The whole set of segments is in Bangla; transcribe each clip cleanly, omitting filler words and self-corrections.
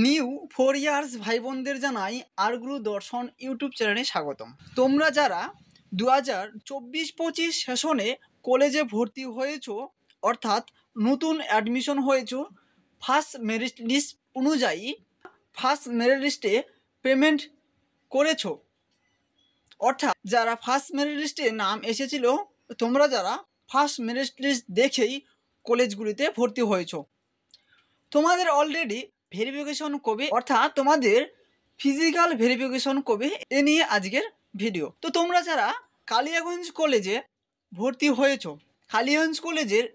নিউ 4 ইয়ার্স ভাই বোনদের জানাই আরগুরু দর্শন ইউটিউব চ্যানেলে স্বাগতম। তোমরা যারা 2024-25 সেশনে কলেজে ভর্তি হয়েছো, অর্থাৎ নতুন অ্যাডমিশন হয়েছো, ফার্স্ট মেরিট লিস্ট অনুযায়ী ফার্স্ট মেরিট লিস্টে পেমেন্ট করেছো, অর্থাৎ যারা ফার্স্ট মেরিট লিস্টে নাম এসেছিল, তোমরা যারা ফার্স্ট মেরিট লিস্ট দেখেই কলেজগুলিতে ভর্তি হয়েছো, তোমাদের অলরেডি ভেরিফিকেশন কবে, অর্থাৎ তোমাদের ফিজিক্যাল ভেরিফিকেশন কবে, এ নিয়ে আজকের ভিডিও। তো তোমরা যারা কালিয়াগঞ্জ কলেজে ভর্তি হয়েছো, কালিয়াগঞ্জ কলেজের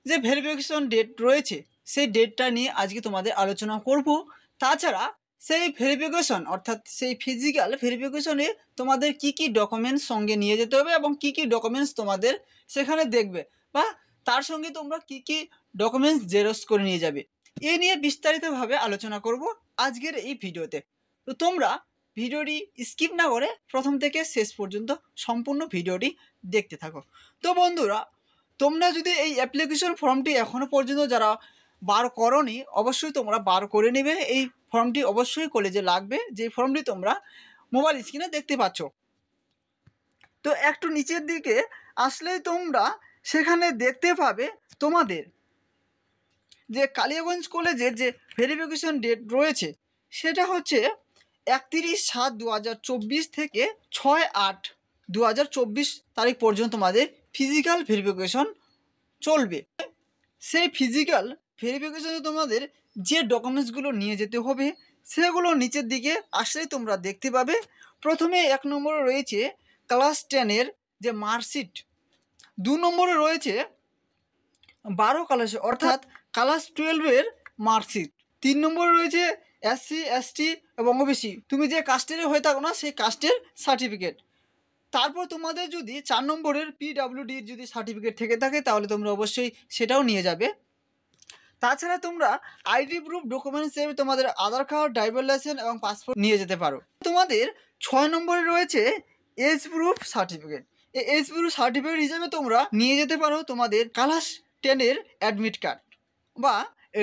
যে ভেরিফিকেশন ডেট রয়েছে সেই ডেটটা নিয়ে আজকে তোমাদের আলোচনা করব। তাছাড়া সেই ভেরিফিকেশন অর্থাৎ সেই ফিজিক্যাল ভেরিফিকেশনে তোমাদের কি কি ডকুমেন্টস সঙ্গে নিয়ে যেতে হবে এবং কি কি ডকুমেন্টস তোমাদের সেখানে দেখবে, বা তার সঙ্গে তোমরা কি কি ডকুমেন্টস জেরক্স করে নিয়ে যাবে, এ নিয়ে বিস্তারিতভাবে আলোচনা করব আজকের এই ভিডিওতে। তো তোমরা ভিডিওটি স্কিপ না করে প্রথম থেকে শেষ পর্যন্ত সম্পূর্ণ ভিডিওটি দেখতে থাকো। তো বন্ধুরা, তোমরা যদি এই অ্যাপ্লিকেশন ফর্মটি এখনও পর্যন্ত যারা বার করোনি, অবশ্যই তোমরা বার করে নেবে। এই ফর্মটি অবশ্যই কলেজে লাগবে, যে ফর্মটি তোমরা মোবাইল স্ক্রিনে দেখতে পাচ্ছ। তো একটু নিচের দিকে আসলেই তোমরা সেখানে দেখতে পাবে তোমাদের যে কালিয়াগঞ্জ কলেজের যে ভেরিফিকেশন ডেট রয়েছে সেটা হচ্ছে 31/7/2024 থেকে 6/8/2024 তারিখ পর্যন্ত তোমাদের ফিজিক্যাল ভেরিফিকেশন চলবে। সেই ফিজিক্যাল ভেরিফিকেশনে তোমাদের যে ডকুমেন্টসগুলো নিয়ে যেতে হবে সেগুলো নিচের দিকে আসলেই তোমরা দেখতে পাবে। প্রথমে 1 নম্বরে রয়েছে ক্লাস 10-এর যে মার্কশিট, 2 নম্বরে রয়েছে 12 ক্লাসে অর্থাৎ ক্লাস 12-এর মার্কশিট, 3 নম্বরে রয়েছে SC ST এবং OBC তুমি যে কাস্টের হয়ে থাকো না সেই কাস্টের সার্টিফিকেট। তারপর তোমাদের যদি 4 নম্বরের PWD যদি সার্টিফিকেট থেকে থাকে তাহলে তোমরা অবশ্যই সেটাও নিয়ে যাবে। তাছাড়া তোমরা আইডি প্রুফ ডকুমেন্টস হিসেবে তোমাদের আধার কার্ড, ড্রাইভার লাইসেন্স এবং পাসপোর্ট নিয়ে যেতে পারো। তোমাদের 6 নম্বরে রয়েছে এজ প্রুফ সার্টিফিকেট। এই এজ প্রুফ সার্টিফিকেট হিসেবে তোমরা নিয়ে যেতে পারো তোমাদের ক্লাস 10-এর অ্যাডমিট কার্ড বা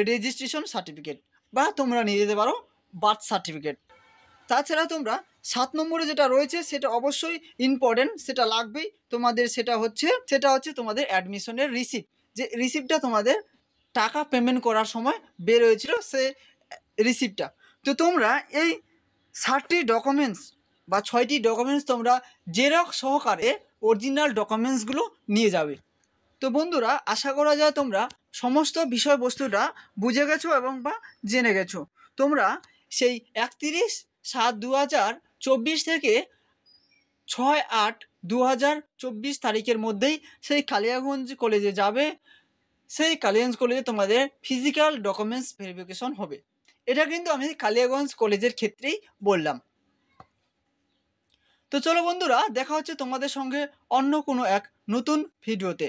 রেজিস্ট্রেশন সার্টিফিকেট, বা তোমরা নিয়ে যেতে পারো বার্থ সার্টিফিকেট। তাছাড়া তোমরা 7 নম্বরে যেটা রয়েছে সেটা অবশ্যই ইম্পর্টেন্ট, সেটা লাগবেই তোমাদের, সেটা হচ্ছে তোমাদের অ্যাডমিশনের রিসিপ্ট, যে রিসিপ্টটা তোমাদের টাকা পেমেন্ট করার সময় বের হয়েছিল সে রিসিপ্টটা। তো তোমরা এই 7টি ডকুমেন্টস বা 6টি ডকুমেন্টস তোমরা জেরক্স সহকারে অরিজিনাল ডকুমেন্টসগুলো নিয়ে যাবে। তো বন্ধুরা, আশা করা যায় তোমরা সমস্ত বিষয়বস্তুটা বুঝে গেছো এবং বা জেনে গেছো। তোমরা সেই 31/7/2024 থেকে 6/8/2024 তারিখের মধ্যেই সেই কালিয়াগঞ্জ কলেজে যাবে। সেই কালিয়াগঞ্জ কলেজে তোমাদের ফিজিক্যাল ডকুমেন্টস ভেরিফিকেশন হবে। এটা কিন্তু আমি কালিয়াগঞ্জ কলেজের ক্ষেত্রেই বললাম। তো চলো বন্ধুরা, দেখা হচ্ছে তোমাদের সঙ্গে অন্য কোনো এক নতুন ভিডিওতে।